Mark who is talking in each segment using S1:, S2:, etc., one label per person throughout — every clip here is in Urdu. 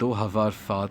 S1: 2007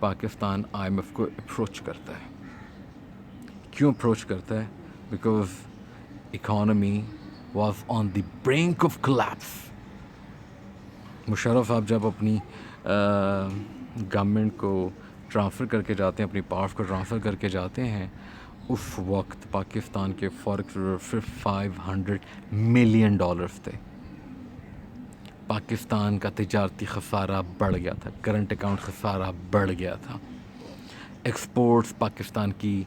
S1: پاکستان آئی ایم ایف کو اپروچ کرتا ہے. کیوں اپروچ کرتا ہے؟ Because economy was on the brink of collapse. Musharraf صاحب جب اپنی گورنمنٹ کو ٹرانسفر کر کے جاتے ہیں، اپنی پاورس کو ٹرانسفر کر کے جاتے ہیں، اس وقت پاکستان کے فارکس ریزرو $500 ملین تھے. پاکستان کا تجارتی خسارہ بڑھ گیا تھا، کرنٹ اکاؤنٹ خسارہ بڑھ گیا تھا، ایکسپورٹس پاکستان کی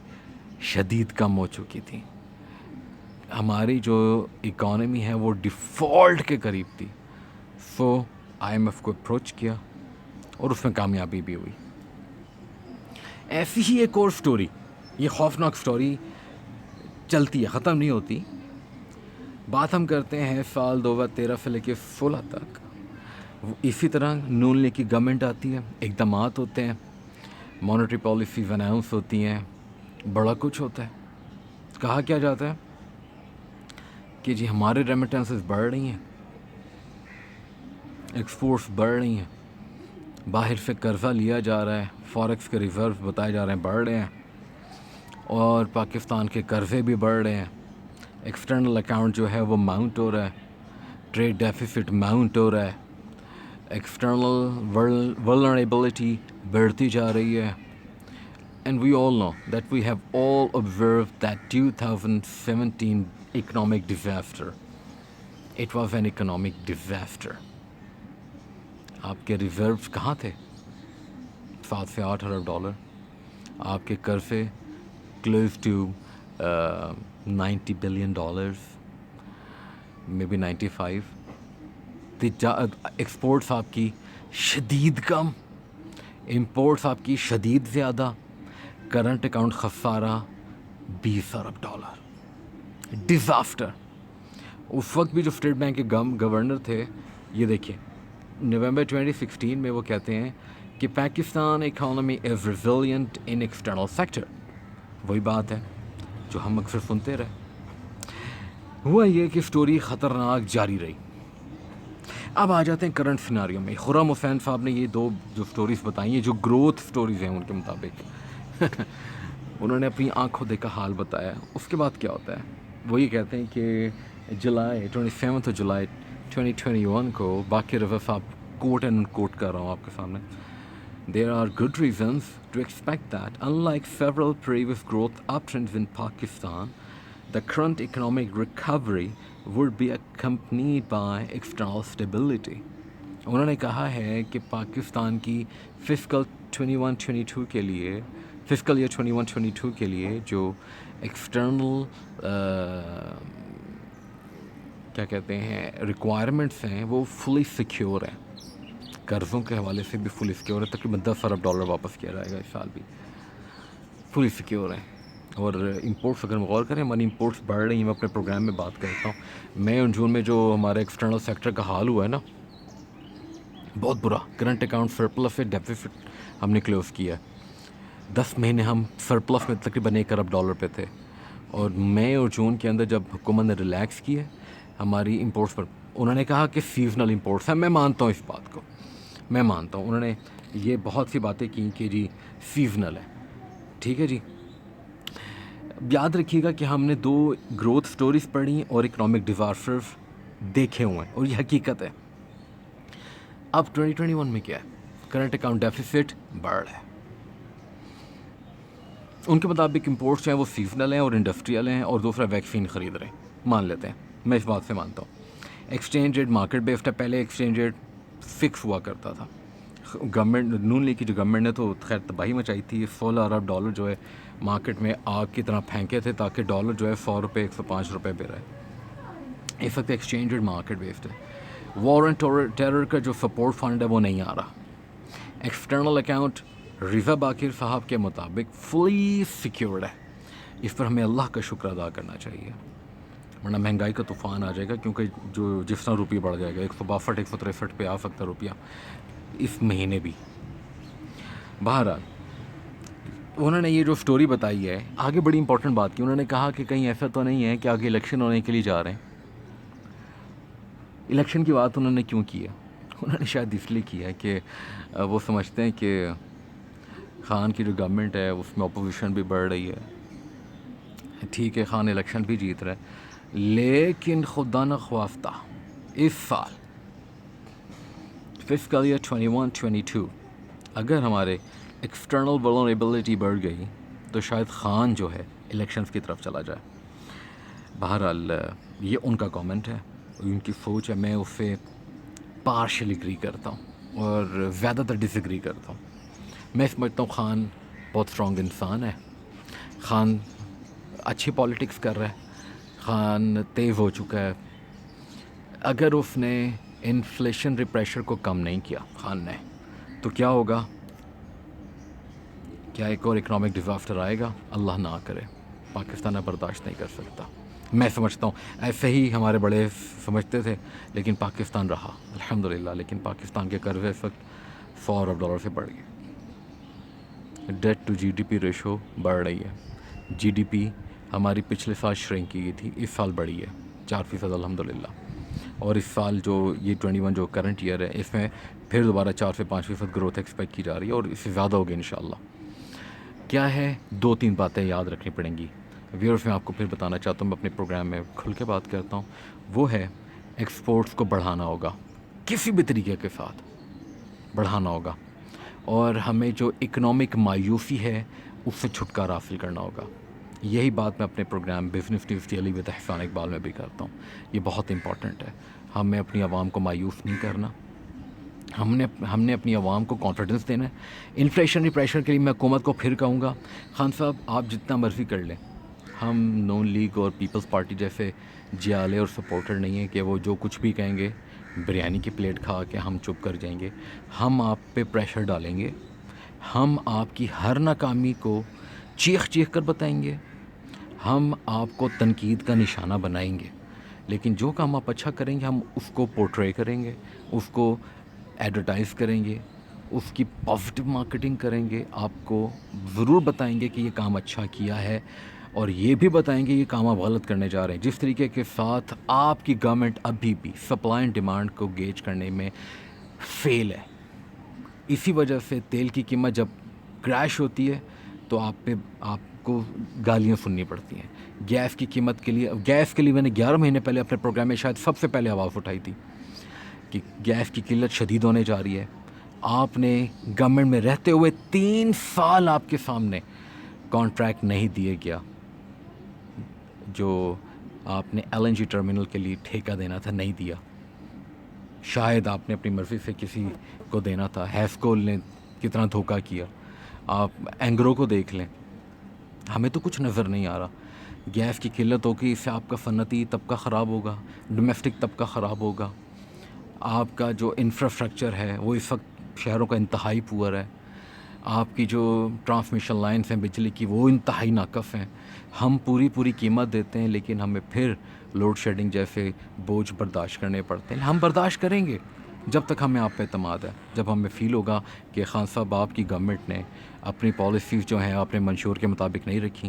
S1: شدید کم ہو چکی تھی، ہماری جو اکانومی ہے وہ ڈیفالٹ کے قریب تھی. سو آئی ایم ایف کو اپروچ کیا اور اس میں کامیابی بھی ہوئی. ایسی ہی ایک اور سٹوری، یہ خوفناک سٹوری چلتی ہے، ختم نہیں ہوتی. بات ہم کرتے ہیں سال 2013 سے لے کے 16 تک. اسی طرح نون لیگ کی گورنمنٹ آتی ہے، اقدامات ہوتے ہیں، مانیٹری پالیسیز اناؤنس ہوتی ہیں، بڑا کچھ ہوتا ہے. کہا کیا جاتا ہے کہ جی ہمارے ریمیٹنسز بڑھ رہی ہیں، ایکسپورٹس بڑھ رہی ہیں، باہر سے قرضہ لیا جا رہا ہے، فارکس کے ریزرو بتائے جا رہے ہیں بڑھ رہے ہیں، اور پاکستان کے قرضے بھی بڑھ رہے ہیں، ایکسٹرنل اکاؤنٹ جو ہے وہ ماؤنٹ ہو رہا ہے، ٹریڈ ڈیفیسٹ ماؤنٹ ہو رہا ہے، ایکسٹرنل ولنریبلٹی بڑھتی جا رہی ہے. And we all know that we have all observed that 2017 economic disaster. It was an economic disaster. آپ کے ریزروز کہاں تھے؟ 7 سے 8 ارب ڈالر. آپ کے قرضے close to $90 billion, maybe 95. Exports آپ کی شدید کم، امپورٹس آپ کی شدید زیادہ، کرنٹ اکاؤنٹ خسارہ $20 ارب. ڈیزاسٹر. اس وقت بھی جو اسٹیٹ بینک کے گورنر تھے، یہ دیکھیں نومبر 2016 میں وہ کہتے ہیں کہ Pakistan economy is resilient in external sector. وہی بات ہے جو ہم اکثر سنتے رہے. ہوا یہ کہ اسٹوری خطرناک جاری رہی. اب آ جاتے ہیں کرنٹ سیناریو میں. خرم حسین صاحب نے یہ دو جو سٹوریز بتائی ہیں، جو گروتھ سٹوریز ہیں ان کے مطابق انہوں نے اپنی آنکھوں دیکھا حال بتایا. اس کے بعد کیا ہوتا ہے؟ وہ یہ کہتے ہیں کہ جولائی 27 جولائی 2021 کو باقی رضا صاحب کوٹ اینڈ کوٹ کر رہا ہوں آپ کے سامنے. There are good reasons to expect that, unlike several previous growth uptrends in Pakistan, the current economic recovery would be accompanied by external stability. انہوں نے کہا ہے کہ پاکستان کی فسکل 21-22 کے لیے، فسکل ایئر 21-22 کے لیے جو ایکسٹرنل کیا کہتے ہیں ریکوائرمنٹس ہیں وہ فلی سیکیور ہیں. قرضوں کے حوالے سے بھی فلی سیکیور ہے. تقریباً $10 ارب واپس کیا جائے گا اس سال بھی. فلی سیکیور ہیں. اور امپورٹس اگر غور کریں، ہماری امپورٹس بڑھ رہی ہیں. میں اپنے پروگرام میں بات کرتا ہوں. مئی اور جون میں جو ہمارے ایکسٹرنل سیکٹر کا حال ہوا ہے نا، بہت برا. کرنٹ اکاؤنٹ سرپلس سے ڈیفیسٹ ہم نے کلوز کیا. 10 مہینے ہم سرپلس میں تقریباً $1 ارب پہ تھے. اور مئی اور جون کے اندر جب حکومت نے ریلیکس کیے ہماری امپورٹس پر، انہوں نے کہا کہ سیزنل امپورٹس ہیں. میں مانتا ہوں اس بات کو، میں مانتا ہوں. انہوں نے یہ بہت سی باتیں کی کہ جی سیزنل ہے. ٹھیک ہے جی. یاد رکھیے گا کہ ہم نے 2 گروتھ سٹوریز پڑھی اور اکنامک ڈیزاسٹرز دیکھے ہوئے ہیں، اور یہ حقیقت ہے. اب 2021 میں کیا ہے؟ کرنٹ اکاؤنٹ ڈیفیسٹ بڑھ رہا ہے. ان کے مطابق امپورٹس ہیں وہ سیزنل ہیں اور انڈسٹریل ہیں، اور دوسرا ویکسین خرید رہے ہیں. مان لیتے ہیں، میں اس بات سے مانتا ہوں. ایکسچینج ریٹ مارکیٹ بیسڈ ہے. پہلے ایکسچینج ریٹ فکس ہوا کرتا تھا. گورنمنٹ نون لیگ کی جو گورنمنٹ نے تو خیر تباہی مچائی تھی. $16 ارب جو ہے مارکیٹ میں آگ کی طرح پھینکے تھے تاکہ ڈالر جو ہے $100 $105 پہ رہے. اس وقت ایکسچینج ریٹ مارکیٹ بیسڈ ہے. وار اینڈ ٹیرر کا جو سپورٹ فنڈ ہے وہ نہیں آ رہا. ایکسٹرنل اکاؤنٹ رضا باقر صاحب کے مطابق فلی سیکیورڈ ہے. اس پر ہمیں اللہ کا شکر ادا کرنا چاہیے، ورنہ مہنگائی کا طوفان آ جائے گا. کیونکہ جو جس طرح روپیہ بڑھ جائے گا، 162 163 پہ آ سکتا روپیہ اس مہینے بھی. بہرحال انہوں نے یہ جو سٹوری بتائی ہے، آگے بڑی امپورٹنٹ بات کی. انہوں نے کہا کہ کہیں ایسا تو نہیں ہے کہ آگے الیکشن ہونے کے لیے جا رہے ہیں. الیکشن کی بات انہوں نے کیوں کی ہے؟ انہوں نے شاید اس لیے کی ہے کہ وہ سمجھتے ہیں کہ خان کی جو گورنمنٹ ہے اس میں اپوزیشن بھی بڑھ رہی ہے. ٹھیک ہے خان الیکشن بھی جیت رہا ہے, لیکن خدا نخواستہ اس سال فسکل ایئر 21-22 اگر ہمارے ایکسٹرنل ولنریبلٹی بڑھ گئی تو شاید خان جو ہے الیکشنز کی طرف چلا جائے. بہرحال یہ ان کا کامنٹ ہے, ان کی سوچ ہے, میں اس سے پارشل اگری کرتا ہوں اور زیادہ تر ڈس ایگری کرتا ہوں. میں سمجھتا ہوں خان بہت اسٹرانگ انسان ہے, خان اچھی پالیٹکس کر رہا ہے, خان تیز ہو چکا ہے. اگر اس نے انفلیشن پریشر کو کم نہیں کیا خان نے تو کیا ہوگا, کیا ایک اور اکنامک ڈیزاسٹر آئے گا؟ اللہ نہ کرے. پاکستان اب برداشت نہیں کر سکتا. میں سمجھتا ہوں ایسے ہی ہمارے بڑے سمجھتے تھے, لیکن پاکستان رہا الحمدللہ. لیکن پاکستان کے قرضے اس وقت $100 ارب سے بڑھ گئے. Debt to G D P ratio بڑھ رہی ہے. جی ڈی پی ہماری پچھلے سال شرنک کی گئی تھی, اس سال بڑھی ہے 4% الحمدللہ. اور اس سال جو یہ 21 جو کرنٹ ایئر ہے اس میں پھر دوبارہ 4 سے 5% گروتھ ایکسپیکٹ کی جا رہی ہے, اور اس سے زیادہ ہوگی انشاءاللہ. کیا ہے 2-3 باتیں یاد رکھنی پڑیں گی ویورز, میں آپ کو پھر بتانا چاہتا ہوں, میں اپنے پروگرام میں کھل کے بات کرتا ہوں. وہ ہے ایکسپورٹس کو بڑھانا ہوگا, کسی بھی طریقے کے ساتھ بڑھانا ہوگا, اور ہمیں جو اکنامک مایوسی ہے اس سے چھٹکارا حاصل کرنا ہوگا. یہی بات میں اپنے program business news daily with Ehsan Iqbal میں بھی کرتا ہوں. یہ بہت امپورٹنٹ ہے. ہمیں اپنی عوام کو مایوس نہیں کرنا, ہم نے اپنی عوام کو کانفیڈنس دینا ہے. انفلیشنری پریشر کے لیے میں حکومت کو پھر کہوں گا, خان صاحب آپ جتنا مرضی کر لیں, ہم نون لیگ اور پیپلز پارٹی جیسے جیالے اور سپورٹر نہیں ہیں کہ وہ جو کچھ بھی کہیں گے بریانی کی پلیٹ کھا کے ہم چپ کر جائیں گے. ہم آپ پہ پریشر ڈالیں گے, ہم آپ کی ہر ناکامی کو چیخ کر بتائیں گے, ہم آپ کو تنقید کا نشانہ بنائیں گے. لیکن جو کام آپ اچھا کریں گے ہم اس کو پورٹرے کریں گے, اس کو ایڈورٹائز کریں گے, اس کی پازیٹیو مارکیٹنگ کریں گے. آپ کو ضرور بتائیں گے کہ یہ کام اچھا کیا ہے, اور یہ بھی بتائیں گے یہ کام آپ غلط کرنے جا رہے ہیں. جس طریقے کے ساتھ آپ کی گورنمنٹ ابھی بھی سپلائی اینڈ ڈیمانڈ کو گیج کرنے میں فیل ہے, اسی وجہ سے تیل کی قیمت جب کریش ہوتی ہے تو آپ کو گالیاں سننی پڑتی ہیں. گیس کی قیمت کے لیے میں نے 11 مہینے پہلے اپنے پروگرام میں شاید سب سے پہلے آواز اٹھائی تھی کہ گیس کی قلت شدید ہونے جا رہی ہے. آپ نے گورنمنٹ میں رہتے ہوئے 3 سال آپ کے سامنے کانٹریکٹ نہیں دیے گیا, جو آپ نے ایل این جی ٹرمینل کے لیے ٹھیکہ دینا تھا نہیں دیا. شاید آپ نے اپنی مرضی سے کسی کو دینا تھا. ہیفکول نے کتنا دھوکہ کیا, آپ اینگرو کو دیکھ لیں. ہمیں تو کچھ نظر نہیں آ رہا. گیس کی قلت ہوگی, اس سے آپ کا صنعتی طبقہ خراب ہوگا, ڈومیسٹک طبقہ خراب ہوگا. آپ کا جو انفراسٹرکچر ہے وہ اس وقت شہروں کا انتہائی پور ہے. آپ کی جو ٹرانسمیشن لائنس ہیں بجلی کی وہ انتہائی ناقص ہیں. ہم پوری قیمت دیتے ہیں لیکن ہمیں پھر لوڈ شیڈنگ جیسے بوجھ برداشت کرنے پڑتے ہیں. ہم برداشت کریں گے جب تک ہمیں آپ پہ اعتماد ہے. جب ہمیں فیل ہوگا کہ خان صاحب آپ کی گورنمنٹ نے اپنی پالیسیز جو ہیں اپنے منشور کے مطابق نہیں رکھی,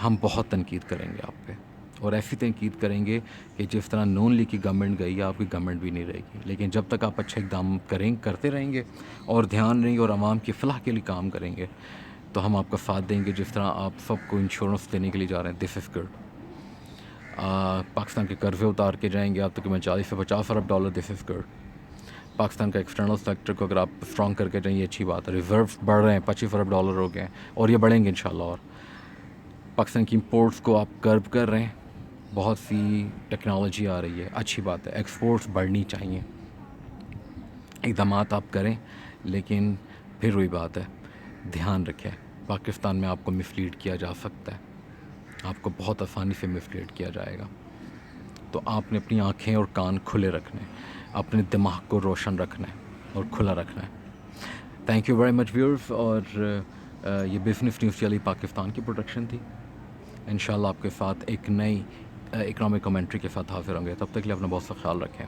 S1: ہم بہت تنقید کریں گے آپ پہ, اور ایسی تنقید کریں گے کہ جس طرح نون لیگ کی گورنمنٹ گئی آپ کی گورنمنٹ بھی نہیں رہے گی. لیکن جب تک آپ اچھے اقدام کرتے رہیں گے اور دھیان رہیں گے اور عوام کی فلاح کے لیے کام کریں گے تو ہم آپ کا ساتھ دیں گے. جس طرح آپ سب کو انشورنس دینے کے لیے جا رہے ہیں, دس از گڈ. پاکستان کے قرضے اتار کے جائیں گے آپ تقریباً 40 سے 50 ارب dollar, this is good. Pakistan کا ایکسٹرنل سیکٹر کو اگر آپ اسٹرانگ کر کے جائیں یہ اچھی بات ہے. ریزروس بڑھ رہے ہیں, 25 ارب ڈالر ہو گئے ہیں اور یہ بڑھیں گے انشاءاللہ. اور پاکستان کی امپورٹس کو آپ کرب کر رہے ہیں, بہت سی ٹیکنالوجی آ رہی ہے, اچھی بات ہے. ایکسپورٹس بڑھنی چاہیے, اقدامات آپ کریں, لیکن پھر وہی بات ہے دھیان رکھیں پاکستان میں آپ کو مسلیڈ کیا جا سکتا ہے, آپ کو بہت آسانی سے مسلیڈ کیا جائے گا. تو آپ نے اپنی آنکھیں اور کان کھلے رکھنے, اپنے دماغ کو روشن رکھنا ہے اور کھلا رکھنا ہے. Thank you very much viewers. اور یہ بزنس نیوز ڈیلی پاکستان کی پروڈکشن تھی. انشاءاللہ آپ کے ساتھ ایک نئی اکنامک کمنٹری کے ساتھ حاضر ہوں گے. تب تک کے لیے اپنا بہت سا خیال رکھیں,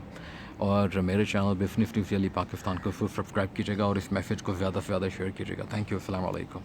S1: اور میرے channel business news daily Pakistan کو سبسکرائب کیجیے گا اور اس میسج کو زیادہ سے زیادہ شیئر کیجیے گا. تھینک یو, السلام علیکم.